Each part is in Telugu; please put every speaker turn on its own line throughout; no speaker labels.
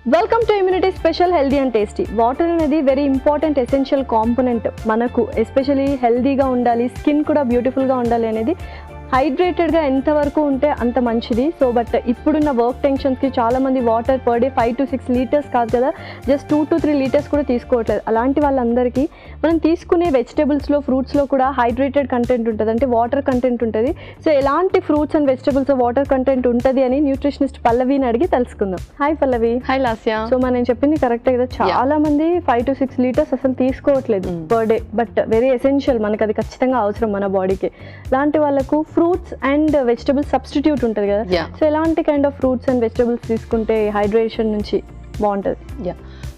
Welcome to immunity special healthy and tasty. Water అనేది వెరీ ఇంపార్టెంట్ ఎసెన్షియల్ కాంపోనెంట్. మనకు ఎస్పెషలీ హెల్దీగా ఉండాలి, స్కిన్ కూడా బ్యూటిఫుల్గా ఉండాలి అనేది హైడ్రేటెడ్గా ఎంతవరకు ఉంటే అంత మంచిది. సో బట్ ఇప్పుడున్న వర్క్ టెన్షన్స్కి చాలామంది water per day 5 to 6 litres కాదు కదా, జస్ట్ 2 to 3 లీటర్స్ కూడా తీసుకోవట్లేదు. అలాంటి వాళ్ళందరికీ మనం తీసుకునే వెజిటేబుల్స్లో, ఫ్రూట్స్లో కూడా హైడ్రేటెడ్ కంటెంట్ ఉంటుంది, అంటే వాటర్ కంటెంట్ ఉంటుంది. సో ఎలాంటి fruits and vegetables water content ఉంటుంది అని న్యూట్రిషనిస్ట్ పల్లవిని అడిగి తెలుసుకుందాం. హాయ్ పల్లవి.
హాయ్ లాస్యా.
సో మనం చెప్పింది కరెక్టే కదా, చాలా మంది 5 to 6 లీటర్స్ అసలు తీసుకోవట్లేదు per day. But very essential, మనకు అది ఖచ్చితంగా అవసరం మన బాడీకి. అలాంటి వాళ్ళకు ఫ్రూట్స్ అండ్ వెజిటబుల్స్ సబ్స్టిట్యూట్ ఉంటుంది కదా, సో ఎలాంటి kind of fruits and vegetables తీసుకుంటే హైడ్రేషన్ నుంచి బాగుంటుంది?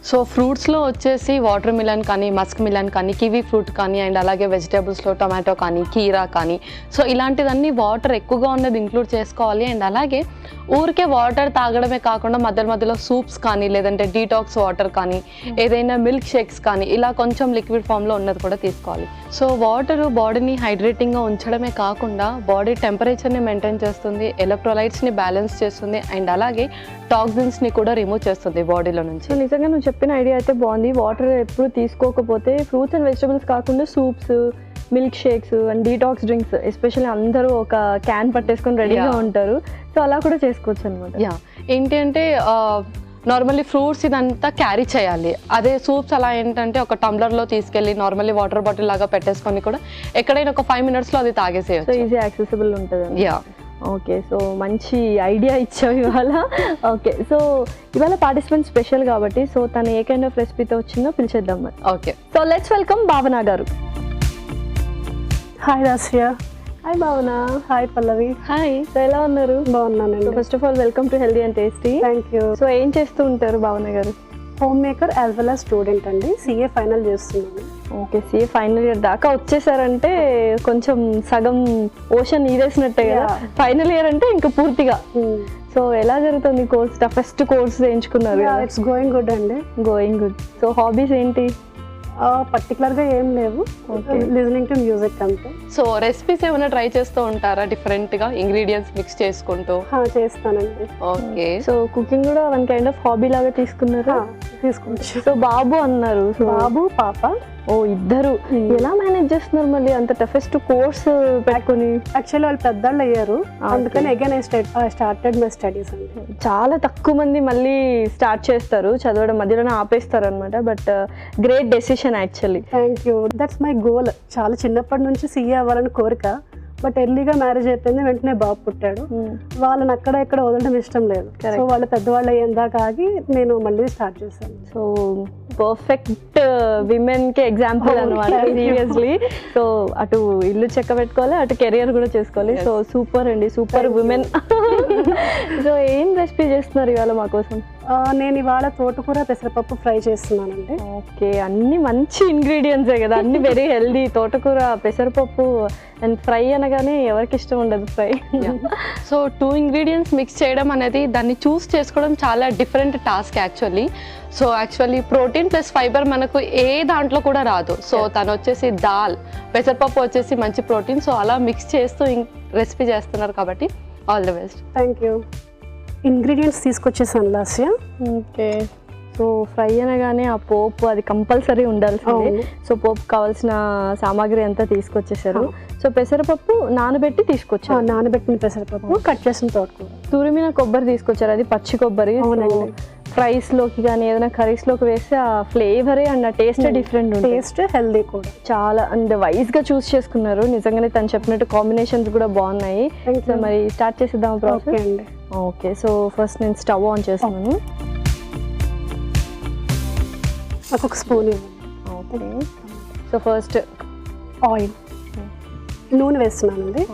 సో ఫ్రూట్స్లో వచ్చేసి వాటర్ మిలన్ కానీ, మస్క్ మిలన్ కానీ, కివీ ఫ్రూట్ కానీ, అండ్ అలాగే వెజిటేబుల్స్లో టొమాటో కానీ, కీరా కానీ, సో ఇలాంటిదన్నీ వాటర్ ఎక్కువగా ఉన్నది ఇంక్లూడ్ చేసుకోవాలి. అండ్ అలాగే ఊరికే వాటర్ తాగడమే కాకుండా మధ్య మధ్యలో సూప్స్ కానీ, లేదంటే డీటాక్స్ వాటర్ కానీ, ఏదైనా మిల్క్ షేక్స్ కానీ, ఇలా కొంచెం లిక్విడ్ ఫామ్లో ఉన్నది కూడా తీసుకోవాలి. సో వాటర్ బాడీని హైడ్రేటింగ్గా ఉంచడమే కాకుండా బాడీ టెంపరేచర్ని మెయింటైన్ చేస్తుంది, ఎలక్ట్రోలైట్స్ని బ్యాలెన్స్ చేస్తుంది, అండ్ అలాగే టాక్సిన్స్ని కూడా రిమూవ్ చేస్తుంది బాడీలో నుంచి.
సో నిజంగా నువ్వు చెప్పిన ఐడియా అయితే బాగుంది. వాటర్ ఎప్పుడు తీసుకోకపోతే ఫ్రూట్స్ అండ్ వెజిటబుల్స్ కాకుండా soups, milk shakes and detox drinks, especially అందరూ ఒక క్యాన్ పట్టేసుకొని రెడీగా ఉంటారు. సో అలా కూడా చేసుకోవచ్చు అనమాట.
ఏంటి అంటే నార్మల్లీ ఫ్రూట్స్ ఇదంతా క్యారీ చేయాలి. అదే సూప్స్ అలా ఏంటంటే ఒక టంబ్లర్లో తీసుకెళ్ళి నార్మల్లీ వాటర్ బాటిల్ లాగా పెట్టేసుకొని కూడా ఎక్కడైనా ఒక 5 minutesలో అది తాగేసేయచ్చు.
సో ఈజీ యాక్సెసిబుల్ ఉంటుంది. ఓకే, సో మంచి ఐడియా ఇచ్చావు ఇవాళ. ఓకే, సో ఇవాళ పార్టిసిపెంట్ స్పెషల్ కాబట్టి సో తను ఏ కైండ్ ఆఫ్ రెసిపీతో వచ్చిందో పిలిచేద్దాం మరి.
ఓకే,
సో లెట్స్ వెల్కమ్ భావన గారు.
హాయ్ రాసియా.
హాయ్ భావన.
హాయ్ పల్లవి.
హాయ్, సో ఎలా ఉన్నారు?
బాగున్నానండి.
First of all welcome to healthy and tasty.
Thank you.
So ఏం చేస్తూ ఉంటారు భావన గారు?
Home maker as well as student అండి. CA ఫైనల్ చేస్తున్నాను.
ఓకే, CA ఫైనల్ ఇయర్ దాకా వచ్చేసారంటే కొంచెం సగం ఓషన్ ఈదేసినట్టే కదా. ఫైనల్ ఇయర్ అంటే ఇంకా పూర్తిగా. సో ఎలా జరుగుతుంది కోర్స్? టఫెస్ట్ కోర్స్ ఎంచుకున్నారు.
ఇట్స్ గోయింగ్ గుడ్ అండి.
Going good. సో హాబీస్ ఏంటి?
పర్టికులర్గా ఏం లేవు, లిజనింగ్ టు మ్యూజిక్ అంతే.
సో రెసిపీస్ ఏమైనా ట్రై చేస్తూ ఉంటారా డిఫరెంట్గా, ఇంగ్రీడియంట్స్ మిక్స్ చేసుకుంటూ?
చేస్తానండి.
ఓకే,
సో కుకింగ్ కూడా వన్ కైండ్ ఆఫ్ హాబీ లాగా తీసుకున్నారా?
తీసుకుంటా.
సో బాబు అన్నారు,
బాబు పాప.
ఓ ఇద్దరు. ఎలా మేనేజ్ చేస్తున్నారు మళ్ళీ అంత టఫెస్ట్ కోర్స్ పెట్టుకుని?
యాక్చువల్లీ వాళ్ళు పెద్దవాళ్ళు అయ్యారు, అందుకని again I started my studies అండి.
చాలా తక్కువ మంది మళ్ళీ స్టార్ట్ చేస్తారు చదవడం, మధ్యలోనే ఆపేస్తారు అనమాట. But great decision actually.
Thank you. That's my goal. చాలా చిన్నప్పటి నుంచి CA అవ్వాలని కోరిక. బట్ ఎర్లీగా మ్యారేజ్ అయిపోయింది, వెంటనే బాబు పుట్టాడు. వాళ్ళని అక్కడ ఇక్కడ వదలడం ఇష్టం లేదు. సో వాళ్ళు పెద్దవాళ్ళు అయ్యేందాకా ఆగి నేను మళ్ళీ స్టార్ట్ చేశాను.
సో పర్ఫెక్ట్ విమెన్ కి ఎగ్జాంపుల్ అనమాట సీరియస్లీ. సో అటు ఇల్లు చెక్క పెట్టుకోవాలి, అటు కెరియర్ కూడా చేసుకోవాలి. సో సూపర్ అండి, సూపర్ విమెన్. సో ఏం రెసిపీ చేస్తున్నారు ఇవాళ మా కోసం?
నేను ఇవాళ తోటకూర పెసరపప్పు ఫ్రై చేస్తున్నానండి.
ఓకే, అన్ని మంచి ఇంగ్రీడియంట్సే కదా, అన్ని వెరీ హెల్దీ. తోటకూర, పెసరపప్పు అండ్ ఫ్రై అనగానే ఎవరికి ఇష్టం ఉండదు ఫ్రై.
సో 2 ingredients మిక్స్ చేయడం అనేది, దాన్ని చూస్ చేసుకోవడం చాలా different task actually. So actually protein plus fibre మనకు ఏ దాంట్లో కూడా రాదు. సో తను వచ్చేసి దాల్, పెసరపప్పు వచ్చేసి మంచి ప్రోటీన్. సో అలా మిక్స్ చేస్తూ రెసిపీ చేస్తున్నారు కాబట్టి all the best.
Thank you. Ingredients తీసుకొచ్చేసాను లాస్యా.
ఓకే, సో ఫ్రై అనగానే ఆ పోపు అది కంపల్సరీ ఉండాల్సిందే. సో పోపు కావాల్సిన సామాగ్రి అంతా తీసుకొచ్చేసారు. సో పెసరపప్పు నానబెట్టి తీసుకొచ్చారు.
నానబెట్టిన పెసరపప్పు, కట్ చేసిన తోటకూర,
తురిమిన కొబ్బరి తీసుకొచ్చారు, అది పచ్చి కొబ్బరి. ఫ్రైస్ లోకి కానీ ఏదైనా కర్రీస్ లోకి వేస్తే ఆ ఫ్లేవరే అండ్ ఆ టేస్ట్ డిఫరెంట్ ఉంటుంది.
టేస్ట్ హెల్దీ కూడా చాలా
అండ్ వైజ్ గా చూస్ చేసుకున్నారు. నిజంగానే తను చెప్పినట్టు కాంబినేషన్స్ కూడా బాగున్నాయి. సో మరి స్టార్ట్ చేసేద్దాం ప్రాసెస్ అండి. ఓకే, సో ఫస్ట్ నేను స్టవ్ ఆన్ చేస్తున్నాను.
ఒక spoon.
Okay, so first
oil, నూనె వేస్తున్నానండి.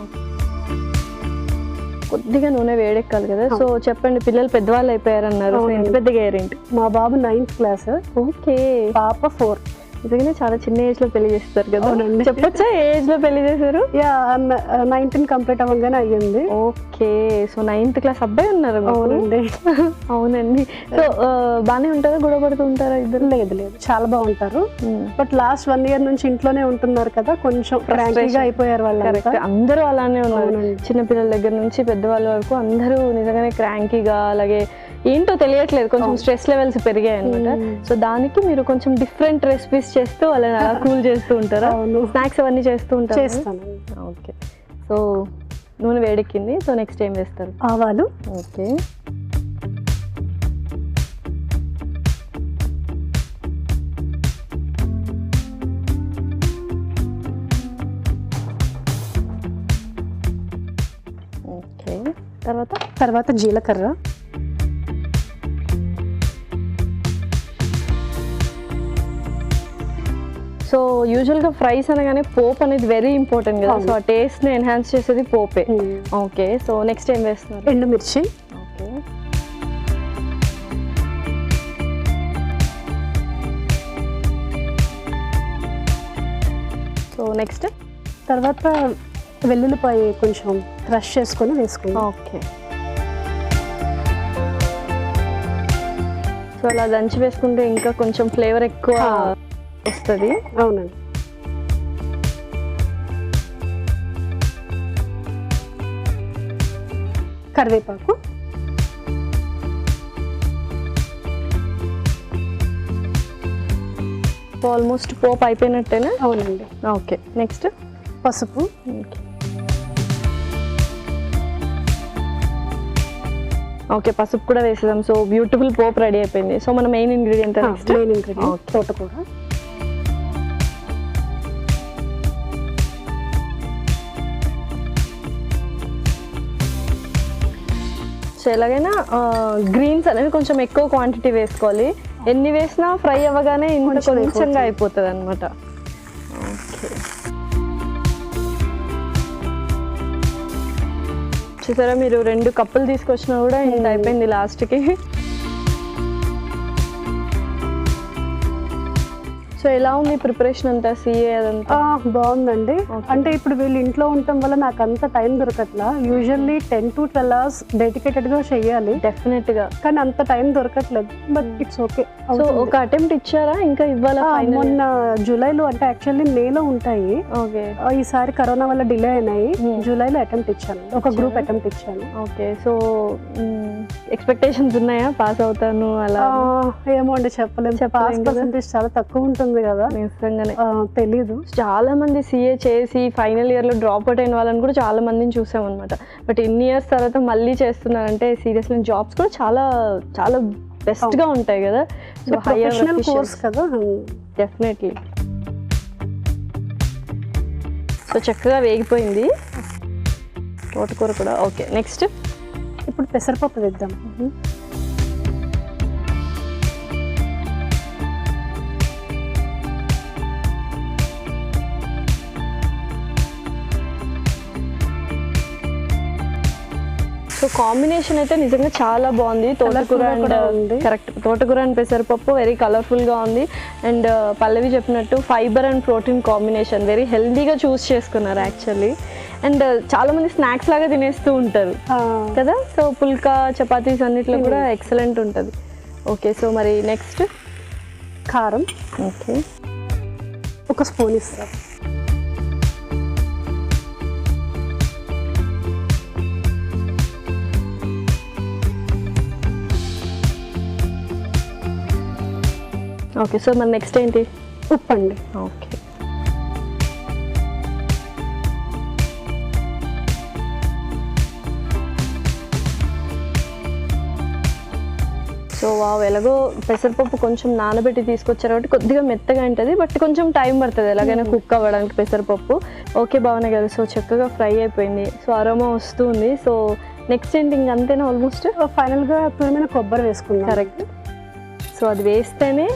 కొద్దిగా నూనె వేడెక్కాలి కదా. సో చెప్పండి, పిల్లలు పెద్దవాళ్ళు అయిపోయారన్నారు, ఎంత పెద్దగా అయ్యారేంటి?
మా బాబు 9th క్లాస్.
ఓకే,
పాప 4.
నిజంగానే చాలా చిన్న ఏజ్ లో పెళ్లి చేస్తారు కదా. చెప్పొచ్చా ఏ ఏజ్ లో పెళ్లి చేశారు?
19 కంప్లీట్ అవ్వగానే అయ్యింది.
ఓకే, సో 9th క్లాస్ అబ్బాయి ఉన్నారు.
అవునండి.
అవునండి. సో బానే ఉంటారా, గొడవ పడుతూ ఉంటారా ఇద్దరు?
లేదు, చాలా బాగుంటారు. బట్ లాస్ట్ 1 year నుంచి ఇంట్లోనే ఉంటున్నారు కదా, కొంచెం ఫ్రాంక్లీగా అయిపోయారు వాళ్ళు.
అందరూ అలానే ఉన్నారు, చిన్నపిల్లల దగ్గర నుంచి పెద్దవాళ్ళ వరకు అందరూ నిజంగానే క్రాంకీగా, అలాగే ఏంటో తెలియట్లేదు, కొంచెం స్ట్రెస్ లెవెల్స్ పెరిగాయి అనమాట. సో దానికి మీరు కొంచెం డిఫరెంట్ రెసిపీస్ చేస్తూ వాళ్ళని అలా కూల్ చేస్తూ ఉంటారా? స్నాక్స్ అవన్నీ చేస్తూ ఉంటారు?
చేస్తాను.
ఓకే. సో నూనె వేడెక్కింది. సో నెక్స్ట్ ఏం వేస్తారు?
ఆవాలు.
ఓకే. ఓకే.
తర్వాత జీలకర్ర.
సో యూజువల్గా ఫ్రైస్ అనగానే పోప్ అనేది వెరీ ఇంపార్టెంట్ కదా. సో ఆ టేస్ట్ని ఎన్హాన్స్ చేసేది పోపే. ఓకే. సో నెక్స్ట్ ఏం వేస్తున్నారు?
ఎండుమిర్చి.
ఓకే. సో నెక్స్ట్
తర్వాత వెల్లుల్లిపాయ కొంచెం క్రష్ చేసుకొని వేసుకుందాం.
ఓకే. సో అలా దంచి వేసుకుంటే ఇంకా కొంచెం ఫ్లేవర్ ఎక్కువ వస్తుంది.
అవునండి. కరివేపాకు.
ఆల్మోస్ట్ పోప్ అయిపోయినట్టేనా?
అవునండి.
ఓకే. నెక్స్ట్
పసుపు.
ఓకే. పసుపు కూడా వేసేదాం. సో బ్యూటిఫుల్ పోప్ రెడీ అయిపోయింది. సో మన మెయిన్ ఇంగ్రీడియంట్
మెయిన్ ఇంగ్రీడియంట్ తోటకూర.
సో ఎలాగైనా గ్రీన్స్ అనేవి కొంచెం ఎక్కువ క్వాంటిటీ వేసుకోవాలి. ఎన్ని వేసినా ఫ్రై అవ్వగానే ఇంత కొంచెంగా అయిపోతుంది అనమాట. ఓకే. చూసారా, మీరు 2 కప్పులు తీసుకొచ్చినా కూడా ఇంత అయిపోయింది లాస్ట్కి. సో ఎలా ఉంది ప్రిపరేషన్ అంతా, సిఏ అదంతా?
బాగుందండి. అంటే ఇప్పుడు వీళ్ళు ఇంట్లో ఉండటం వల్ల నాకు అంత టైం దొరకట్లా. యూజువల్లీ 10 to 12 hours డెడికేటెడ్గా చేయాలి
డెఫినెట్గా,
కానీ అంత టైం దొరకట్లేదు. But it's okay.
సో ఒక అటెంప్ట్ ఇచ్చారా? ఇంకా ఇవ్వాలా?
మొన్న జూలైలో, అంటే యాక్చువల్లీ మేలో ఉంటాయి.
ఓకే.
ఈసారి కరోనా వల్ల డిలే అయినాయి. జూలైలో అటెంప్ట్ ఇచ్చాను, ఒక గ్రూప్ అటెంప్ట్ ఇచ్చాను.
ఓకే. సో ఎక్స్పెక్టేషన్స్ ఉన్నాయా పాస్ అవుతాను అలా?
ఏమో అండి, చెప్పలేము. పాస్ పర్సెంటేజ్ చాలా తక్కువ ఉంటుంది కదా,
నిజంగానే
తెలీదు.
చాలా మంది సిఏ చేసి ఫైనల్ ఇయర్లో డ్రాప్ అవుట్ అయిన వాళ్ళని కూడా చాలా మందిని చూసాం అనమాట. బట్ ఇన్ని ఇయర్స్ తర్వాత మళ్ళీ చేస్తున్నారంటే సీరియస్లీ జాబ్స్ కూడా చాలా చాలా బెస్ట్గా ఉంటాయి కదా. సో
ప్రొఫెషనల్ కోర్స్ కదా.
డెఫినెట్లీ. సో చక్కగా వేగిపోయింది తోటకూర కూడా. ఓకే. నెక్స్ట్
ఇప్పుడు పెసరపప్పు వేద్దాం.
సో కాంబినేషన్ అయితే నిజంగా చాలా బాగుంది. తోటకూర అండ్ కరెక్ట్, తోటకూర అండ్ పెసరపప్పు వెరీ కలర్ఫుల్గా ఉంది. అండ్ పల్లవి చెప్పినట్టు fibre and protein combination very హెల్దీగా చూస్ చేసుకున్నారు యాక్చువల్లీ. అండ్ చాలామంది స్నాక్స్ లాగా తినేస్తూ ఉంటారు కదా. సో పుల్కా, చపాతీస్ అన్నిట్లో కూడా ఎక్సలెంట్ ఉంటుంది. ఓకే. సో మరి నెక్స్ట్
కారం.
ఓకే.
1 స్పూన్ ఇస్తారు.
ఓకే. సో మరి నెక్స్ట్ ఏంటి?
ఉప్పు అండి.
ఓకే. సో ఎలాగో పెసరపప్పు కొంచెం నానబెట్టి తీసుకొచ్చారు కాబట్టి కొద్దిగా మెత్తగా ఉంటుంది. బట్ కొంచెం టైం పడుతుంది ఎలాగైనా కుక్ అవ్వడానికి పెసరపప్పు. ఓకే భావన గారు, సో చక్కగా ఫ్రై అయిపోయింది. సో అరోమా వస్తుంది. సో నెక్స్ట్ ఏంటి? ఇంక అంతేనా ఆల్మోస్ట్?
ఫైనల్గా తురిమిన కొబ్బరి వేసుకుందాం.
కరెక్ట్. సో అది వేస్తేనే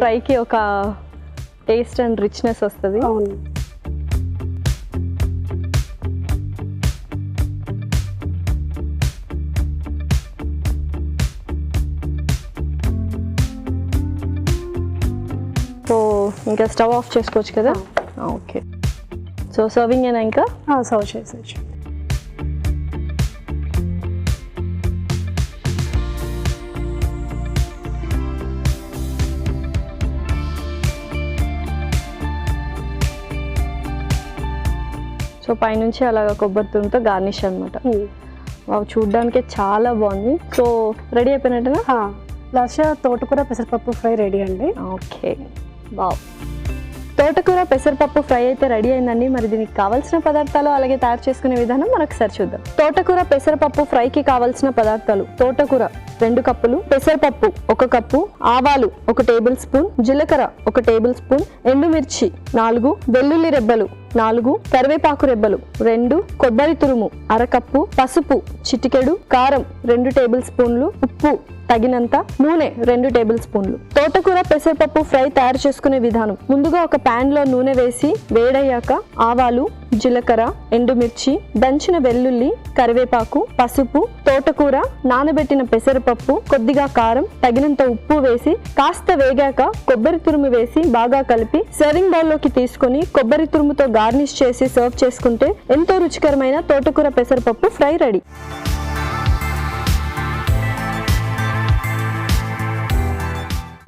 ఫ్రైకి ఒక టేస్ట్ అండ్ రిచ్నెస్ వస్తుంది.
అవును.
సో ఇంకా స్టవ్ ఆఫ్ చేసుకోవచ్చు కదా. ఓకే. సో సర్వింగ్ అయినా ఇంకా
సర్వ్ చేసేయచ్చు.
సో పైనుంచి అలాగా కొబ్బరి తురుముతో గార్నిష్ అనమాట. వావ్, చూడ్డానికి చాలా బాగుంది. So ready అయిపోయినట్టేనా?
లాస్ట్ తోటకూర పెసరపప్పు ఫ్రై రెడీ అండి.
ఓకే, వావ్, తోటకూర పెసరపప్పు ఫ్రై అయితే రెడీ అయిందండి. మరి దీనికి కావాల్సిన పదార్థాలు అలాగే తయారు చేసుకునే విధానం మరొకసారి చూద్దాం. తోటకూర పెసరపప్పు ఫ్రైకి కావాల్సిన పదార్థాలు: తోటకూర 2 కప్పులు, పెసరపప్పు 1 కప్పు, ఆవాలు 1 టేబుల్ స్పూన్, జీలకర్ర 1 టేబుల్ స్పూన్, ఎండుమిర్చి 4, వెల్లుల్లి రెబ్బలు 4, కరివేపాకు రెబ్బలు 2, కొబ్బరి తురుము 1/2 కప్పు, పసుపు చిటికెడు, కారం 2 టేబుల్ స్పూన్లు, ఉప్పు తగినంత, నూనె 2 టేబుల్ స్పూన్లు. తోటకూర పెసరపప్పు ఫ్రై తయారు చేసుకునే విధానం: ముందుగా ఒక ప్యాన్ లో నూనె వేసి వేడయ్యాక ఆవాలు, జీలకర్ర, ఎండుమిర్చి, దంచిన వెల్లుల్లి, కరివేపాకు, పసుపు, తోటకూర, నానబెట్టిన పెసరపప్పు, కొద్దిగా కారం, తగినంత ఉప్పు వేసి కాస్త వేగాక కొబ్బరి తురుము వేసి బాగా కలిపి సర్వింగ్ బౌల్లోకి తీసుకొని కొబ్బరి తురుముతో గార్నిష్ చేసి సర్వ్ చేసుకుంటే ఎంతో రుచికరమైన తోటకూర పెసరపప్పు ఫ్రై రెడీ.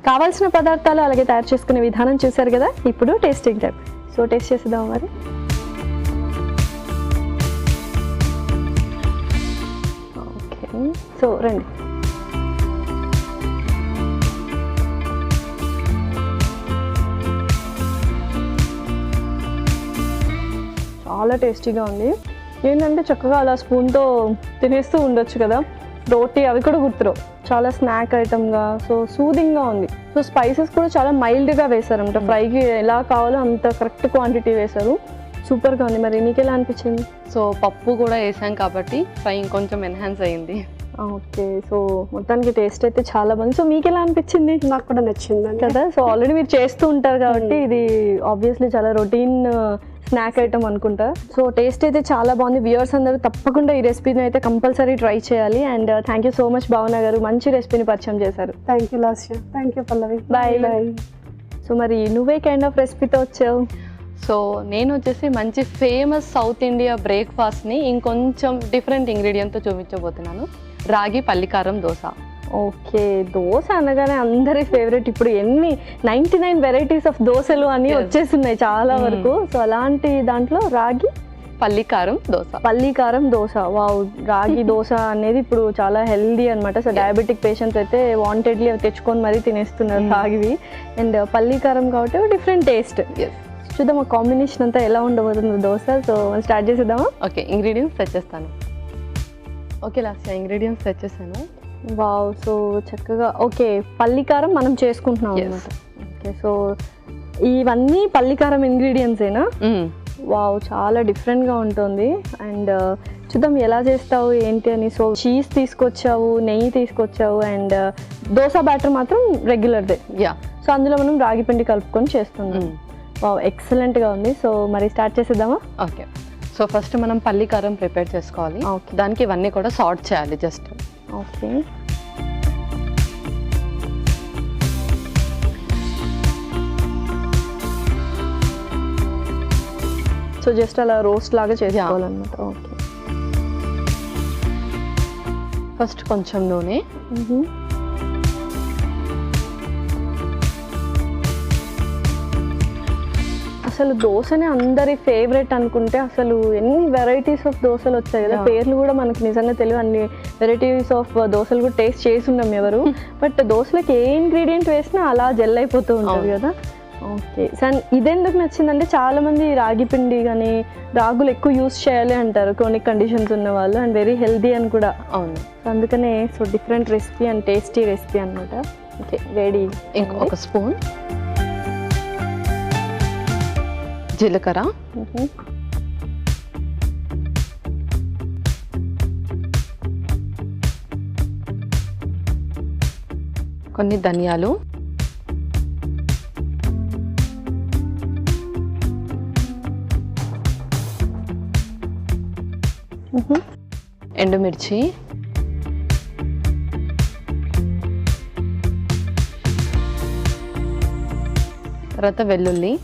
కావాల్సిన పదార్థాలు అలాగే తయారు చేసుకునే విధానం చూసారు కదా. ఇప్పుడు టేస్టింగ్ టైం. సో టేస్ట్ చేసేద్దాం మరి. ఓకే, సో రండి. చాలా టేస్టీగా ఉంది. ఏంటంటే చక్కగా అలా స్పూన్తో తినేస్తూ ఉండొచ్చు కదా. రోటీ అవి కూడా గుర్తురావు, చాలా స్నాక్ ఐటమ్గా. సో సూదింగ్గా ఉంది. సో స్పైసెస్ కూడా చాలా మైల్డ్గా వేశారంట. ఫ్రైకి ఎలా కావాలో అంత కరెక్ట్ క్వాంటిటీ వేశారు. సూపర్గా ఉంది. మరి నీకు ఎలా అనిపించింది?
సో పప్పు కూడా వేసాం కాబట్టి ఫ్రై ఇంకొంచెం ఎన్హాన్స్ అయ్యింది.
ఓకే, సో మొత్తానికి టేస్ట్ అయితే చాలా బాగుంది. సో మీకు ఎలా అనిపించింది?
నాకు కూడా నచ్చింది
కదా. సో ఆల్రెడీ మీరు చేస్తూ ఉంటారు కాబట్టి ఇది ఆబ్వియస్లీ చాలా రొటీన్ స్నాక్ ఐటమ్ అనుకుంటా. సో టేస్ట్ అయితే చాలా బాగుంది. వ్యూవర్స్ అందరూ తప్పకుండా ఈ రెసిపీని అయితే కంపల్సరీ ట్రై చేయాలి. And thank you so much Bhavana గారు, మంచి రెసిపీని పరిచయం చేశారు.
Thank you Lasya. Thank you Pallavi.
Bye bye. So మరి నువ్వే కైండ్ ఆఫ్ రెసిపీతో వచ్చావు?
సో నేను వచ్చేసి మంచి ఫేమస్ సౌత్ ఇండియా బ్రేక్ఫాస్ట్ని ఇంకొంచెం డిఫరెంట్ ఇంగ్రీడియంట్తో చూపించబోతున్నాను. రాగి పల్లికారం దోశ.
ఓకే, దోశ అనగానే అందరి ఫేవరెట్. ఇప్పుడు 99 వెరైటీస్ ఆఫ్ దోశలు అని వచ్చేస్తున్నాయి చాలా వరకు. సో అలాంటి దాంట్లో రాగి
పల్లికారం దోశ.
పల్లికారం దోశ, వావ్. రాగి దోశ అనేది ఇప్పుడు చాలా హెల్దీ అనమాట. సో డయాబెటిక్ పేషెంట్స్ అయితే వాంటెడ్లీ తెచ్చుకొని మరీ తినేస్తున్నారు రాగివి. అండ్ పల్లికారం కాబట్టి డిఫరెంట్ టేస్ట్. చూద్దాం ఆ కాంబినేషన్ అంతా ఎలా ఉండబోతుంది దోశ. సో స్టార్ట్ చేసేద్దామా?
ఓకే, ఇంగ్రీడియంట్స్ తెచ్చేస్తాను. ఓకే లాస్ట్ ఇంగ్రీడియంట్స్ తెచ్చేసాను.
వావ్, సో చక్కగా. ఓకే, పల్లికారం మనం చేసుకుంటున్నాం అనమాట. ఓకే, సో ఇవన్నీ పల్లికారం ఇంగ్రీడియంట్సేనా? వావ్, చాలా డిఫరెంట్గా ఉంటుంది. అండ్ చూద్దాం ఎలా చేస్తావు ఏంటి అని. సో చీజ్ తీసుకొచ్చావు, నెయ్యి తీసుకొచ్చావు, అండ్ దోశ బ్యాటర్ మాత్రం రెగ్యులర్దే. సో అందులో మనం రాగి పిండి కలుపుకొని చేస్తున్నాం. వావ్, ఎక్సలెంట్గా ఉంది. సో మరి స్టార్ట్ చేసేద్దామా?
ఓకే, సో ఫస్ట్ మనం పల్లికారం ప్రిపేర్ చేసుకోవాలి.
ఓకే,
దానికి ఇవన్నీ కూడా సార్ట్ చేయాలి జస్ట్.
ఓకే, సో జస్ట్ అలా రోస్ట్ లాగా చేసుకోవాలన్నమాట. ఓకే,
ఫస్ట్ కొంచెం నూనె,
అసలు దోశనే అందరి ఫేవరెట్ అనుకుంటే అసలు ఎన్ని వెరైటీస్ ఆఫ్ దోశలు వచ్చాయి కదా. పేర్లు కూడా మనకి నిజంగా తెలియదు. అన్ని వెరైటీస్ ఆఫ్ దోశలు కూడా టేస్ట్ చేసి ఉన్నాం ఎవరు. బట్ దోశలకి ఏ ఇంగ్రీడియంట్ వేసినా అలా జెల్ అయిపోతూ ఉంటుంది కదా. ఓకే, సార్ ఇదెందుకు నచ్చిందంటే చాలామంది రాగి పిండి కానీ రాగులు ఎక్కువ యూస్ చేయాలి అంటారు క్రోనిక్ కండిషన్స్ ఉన్న వాళ్ళు. అండ్ వెరీ హెల్దీ అని కూడా.
అవును,
సో అందుకనే so different recipe and tasty recipe అనమాట. ఓకే, వేడి
ఇంకొక స్పూన్ జీలకర్ర, కొన్ని ధనియాలు, ఎండుమిర్చి, తర్వాత వెల్లుల్లి,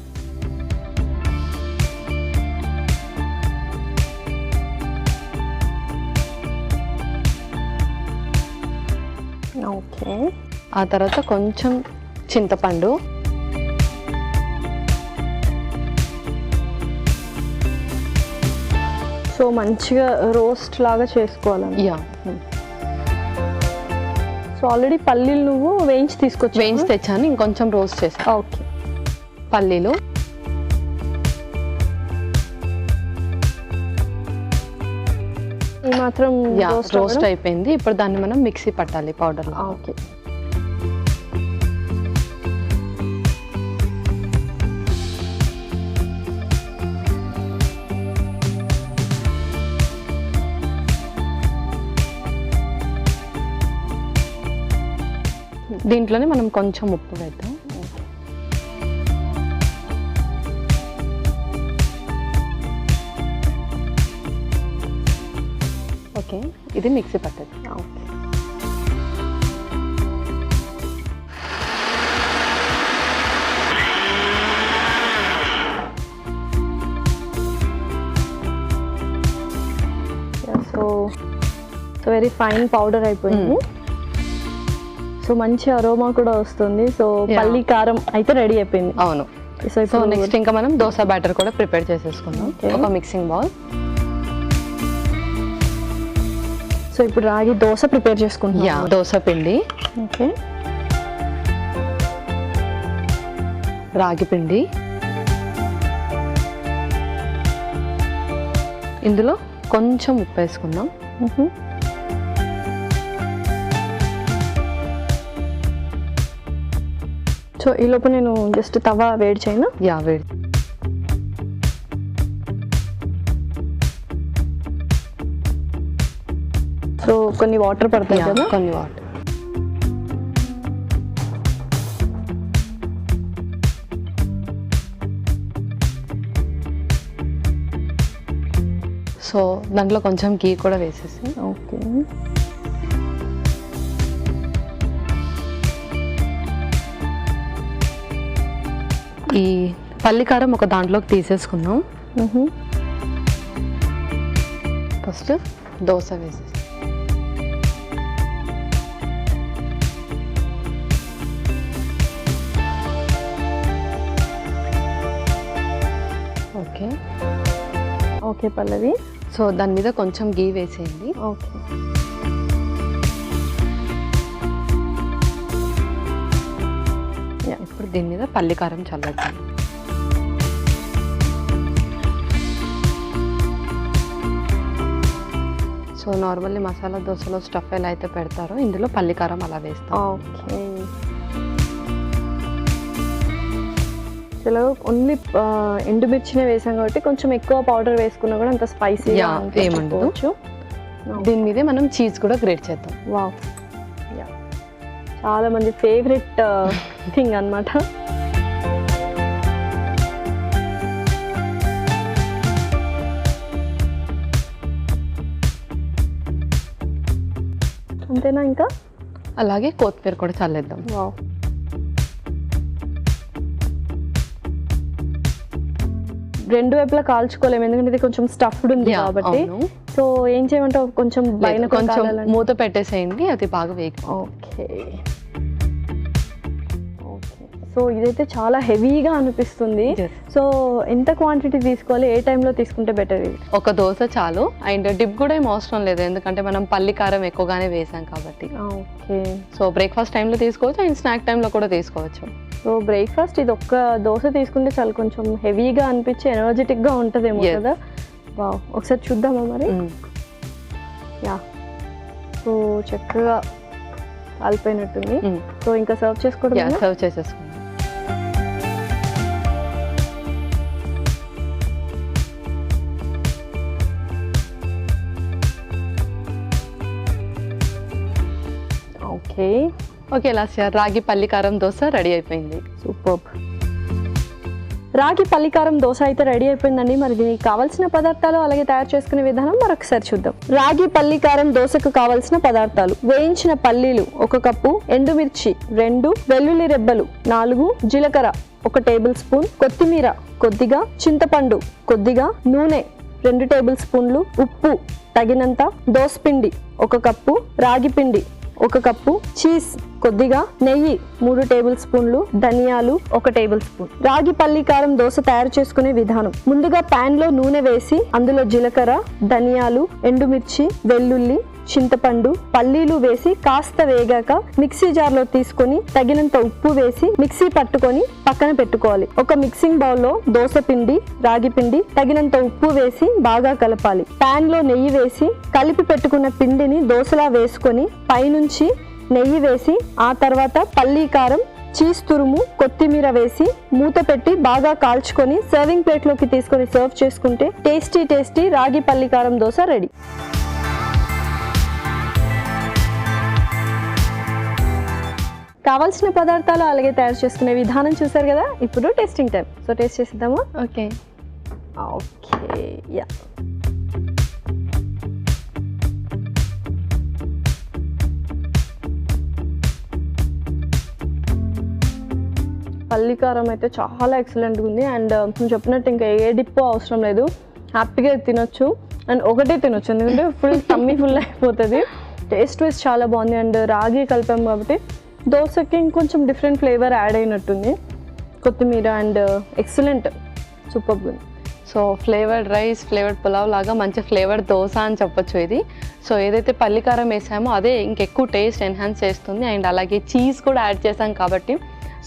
ఓకే,
ఆ తర్వాత కొంచెం చింతపండు,
సో మంచిగా రోస్ట్ లాగా చేసుకోవాలండి.
యా,
సో ఆల్రెడీ పల్లీలు నువ్వు వేయించి
తెచ్చాను, ఇంకొంచెం రోస్ట్ చేసాను.
ఓకే.
పల్లీలు
ఈ మాత్రం
రోస్ట్ అయిపోయింది. ఇప్పుడు దాన్ని మనం మిక్సీ పట్టాలి పౌడర్.
ఓకే.
దీంట్లోనే మనం కొంచెం ఉప్పు వేద్దాం. ఓకే, ఇది మిక్సీ పట్టదు.
Okay. So very fine powder అయిపోయింది. సో మంచి అరోమా కూడా వస్తుంది. సో పల్లి కారం అయితే రెడీ అయిపోయింది.
అవును. సో నెక్స్ట్ ఇంకా మనం దోశ బ్యాటర్ కూడా ప్రిపేర్ చేసేసుకుందాం. ఒక మిక్సింగ్ బౌల్.
సో ఇప్పుడు రాగి దోశ ప్రిపేర్ చేసుకుంటాం.
దోశ పిండి,
ఓకే,
రాగి పిండి, ఇందులో కొంచెం ఉప్పు వేసుకుందాం.
సో ఈ లోపు నేను జస్ట్ తవా వేడి చేయను.
యా, వేడి.
సో కొన్ని వాటర్ పడతాయి కదా.
కొన్ని వాటర్. సో దాంట్లో కొంచెం గీ కూడా వేసేసి.
ఓకే.
ఈ పల్లికారం ఒక దాంట్లోకి తీసేసుకుందాం. ఫస్ట్ దోశ వేసేసి. ఓకే.
ఓకే పల్లవి.
సో దాని మీద కొంచెం గీ వేసేయండి.
ఓకే.
ఇప్పుడు దీని మీద పల్లికారం చల్లేద్దాం. సో నార్మల్లీ మసాలా దోశలో స్టఫ్ ఎలా అయితే పెడతారో ఇందులో పల్లికారం అలా వేస్తాం.
ఓకే. చలో ఓన్లీ ఎండుమిర్చినే వేసాం కాబట్టి కొంచెం ఎక్కువ పౌడర్ వేసుకున్నా కూడా అంత స్పైసీ
ఏమండదు. దీని మీదే మనం చీజ్ కూడా గ్రేట్ చేద్దాం.
వావ్, చాలా మంది ఫేవరెట్ థింగ్ అన్నమాట. అంతేనా? ఇంకా
అలాగే కొత్తిమీర కూడా చల్లేద్దాం.
వావ్. రెండు వైపులా కాల్చుకోలేము ఎందుకంటే ఇది కొంచెం స్టఫ్డ్ ఉంది కాబట్టి. సో ఏం చేయమంటే కొంచెం పైన
కొంచెం మూత పెట్టేసేయండి, అది బాగా వేగి.
ఓకే. సో ఇదైతే చాలా హెవీగా అనిపిస్తుంది. సో ఎంత క్వాంటిటీ తీసుకోవాలి, ఏ టైంలో తీసుకుంటే బెటర్? ఇది
ఒక దోశ చాలు. అండ్ డిప్ కూడా ఏం అవసరం లేదు ఎందుకంటే మనం పల్లి కారం ఎక్కువగానే వేసాం కాబట్టి.
ఓకే.
సో బ్రేక్ఫాస్ట్ టైంలో తీసుకోవచ్చు అండ్ స్నాక్ టైంలో కూడా తీసుకోవచ్చు.
సో బ్రేక్ఫాస్ట్ ఇది ఒక్క దోశ తీసుకుంటే చాలా కొంచెం హెవీగా అనిపించి ఎనర్జెటిక్గా ఉంటుందేమో కదా. వావ్, ఒకసారి చూద్దామా మరి? యా. సో చక్కగా కాలిపోయినట్టుంది. సో ఇంకా సర్వ్ చేసుకోవడం.
సర్వ్ చేసేసుకుందాం.
ఓకే.
ఓకే లాస్య, రాగి పల్లికారం దోశ రెడీ అయిపోయింది.
సూపర్. రాగి పల్లికారం దోశ అయితే రెడీ అయిపోయిందండి. మరి దీనికి కావాల్సిన పదార్థాలు అలాగే తయారు చేసుకునే విధానం మరొకసారి చూద్దాం. రాగి పల్లికారం దోశకు కావాల్సిన పదార్థాలు: వేయించిన పల్లీలు 1 కప్పు, ఎండుమిర్చి 2, వెల్లుల్లి రెబ్బలు 4, జీలకర్ర 1 టేబుల్ స్పూన్, కొత్తిమీర కొద్దిగా, చింతపండు కొద్దిగా, నూనె 2 టేబుల్ స్పూన్లు, ఉప్పు తగినంత, దోసపిండి 1 కప్పు, రాగి పిండి 1 కప్పు, చీజ్ కొద్దిగా, నెయ్యి 3 టేబుల్ స్పూన్లు, ధనియాలు 1 టేబుల్ స్పూన్. రాగి పల్లీకారం దోశ తయారు చేసుకునే విధానం. ముందుగా పాన్ లో నూనె వేసి అందులో జీలకర్ర, ధనియాలు, ఎండుమిర్చి, వెల్లుల్లి, చింతపండు, పల్లీలు వేసి కాస్త వేగాక మిక్సీ జార్ లో తీసుకొని తగినంత ఉప్పు వేసి మిక్సీ పట్టుకొని పక్కన పెట్టుకోవాలి. ఒక మిక్సింగ్ బౌల్ లో దోశ పిండి, రాగి పిండి, తగినంత ఉప్పు వేసి బాగా కలపాలి. పాన్ లో నెయ్యి వేసి కలిపి పెట్టుకున్న పిండిని దోశలా వేసుకొని పైనుంచి నెయ్యి వేసి ఆ తర్వాత పల్లీ కారం, చీజ్ తురుము, కొత్తిమీర వేసి మూత పెట్టి బాగా కాల్చుకొని సర్వింగ్ ప్లేట్ లోకి తీసుకొని సర్వ్ చేసుకుంటే టేస్టీ రాగి పల్లీకారం దోశ రెడీ. కావాల్సిన పదార్థాలు అలాగే తయారు చేసుకునే విధానం చూసారు కదా. ఇప్పుడు టేస్టింగ్ టైం. సో టేస్ట్ చేసేద్దామా?
Okay
yeah. పల్లీకారం అయితే చాలా ఎక్సలెంట్గా ఉంది. అండ్ నేను చెప్పినట్టు ఇంకా ఏ డిప్పో అవసరం లేదు, హ్యాపీగా తినొచ్చు. అండ్ ఒకటే తినొచ్చు ఎందుకంటే టమ్మీ ఫుల్ అయిపోతుంది. టేస్ట్ వైజ్ చాలా బాగుంది. అండ్ రాగి కలిపాం కాబట్టి దోశకి ఇంకొంచెం డిఫరెంట్ ఫ్లేవర్ యాడ్ అయినట్టుంది. కొత్తిమీర అండ్ ఎక్సలెంట్, సూపర్ ఉంది.
So flavoured rice, flavoured pulao లాగా మంచి ఫ్లేవర్డ్ దోశ అని చెప్పొచ్చు ఇది. సో ఏదైతే పల్లికారం వేసామో అదే ఇంకెక్కువ టేస్ట్ ఎన్హాన్స్ చేస్తుంది. అండ్ అలాగే చీజ్ కూడా యాడ్ చేసాం కాబట్టి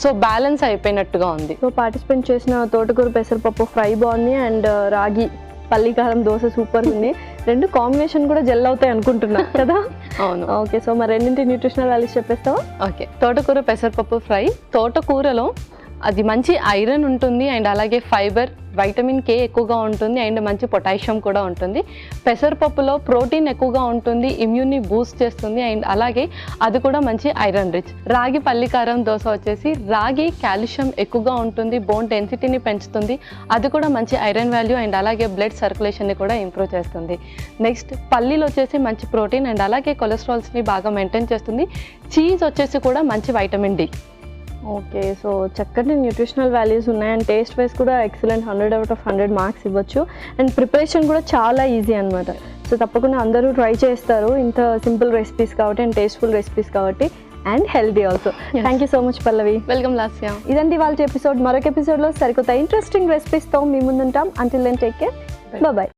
సో బ్యాలెన్స్ అయిపోయినట్టుగా ఉంది.
సో పార్టిసిపేట్ చేసిన తోటకూర పెసరపప్పు ఫ్రై బాగుంది. అండ్ రాగి పల్లీకారం దోశ సూపర్ ఉంది. రెండు కాంబినేషన్ కూడా జెల్ అవుతాయి అనుకుంటున్నా కదా.
అవును.
ఓకే, సో మరి రెండింటి న్యూట్రిషనల్ వాల్యూస్ చెప్పేస్తావా?
ఓకే, తోటకూర పెసరపప్పు ఫ్రై. తోటకూరలో అది మంచి ఐరన్ ఉంటుంది అండ్ అలాగే ఫైబర్, వైటమిన్ కే ఎక్కువగా ఉంటుంది అండ్ మంచి పొటాషియం కూడా ఉంటుంది. పెసరపప్పులో ప్రోటీన్ ఎక్కువగా ఉంటుంది, ఇమ్యూన్ని బూస్ట్ చేస్తుంది అండ్ అలాగే అది కూడా మంచి ఐరన్ రిచ్. రాగి పల్లికారం దోశ వచ్చేసి రాగి కాల్షియం ఎక్కువగా ఉంటుంది, బోన్ డెన్సిటీని పెంచుతుంది, అది కూడా మంచి ఐరన్ వాల్యూ అండ్ అలాగే బ్లడ్ సర్క్యులేషన్ని కూడా ఇంప్రూవ్ చేస్తుంది. నెక్స్ట్ పల్లీలు వచ్చేసి మంచి ప్రోటీన్ అండ్ అలాగే కొలెస్ట్రాల్స్ని బాగా మెయింటైన్ చేస్తుంది. చీజ్ వచ్చేసి కూడా మంచి వైటమిన్ డి.
ఓకే, సో చక్కటి న్యూట్రిషనల్ వాల్యూస్ ఉన్నాయి. అండ్ టేస్ట్ వైజ్ కూడా ఎక్సలెంట్, 100 out of 100 మార్క్స్ ఇవ్వచ్చు. అండ్ ప్రిపరేషన్ కూడా చాలా ఈజీ అనమాట. సో తప్పకుండా అందరూ ట్రై చేస్తారు, ఇంత సింపుల్ రెసిపీస్ కాబట్టి అండ్ టేస్ట్ఫుల్ రెసిపీస్ కాబట్టి and healthy also. Thank you so much Pallavi.
Welcome Lasya.
ఇదండి వాళ్ళ ఎపిసోడ్. మరొక ఎపిసోడ్లో సరికొత్త ఇంట్రెస్టింగ్ రెసిపీస్తో మీ ముందుంటాం. Until then take care, bye.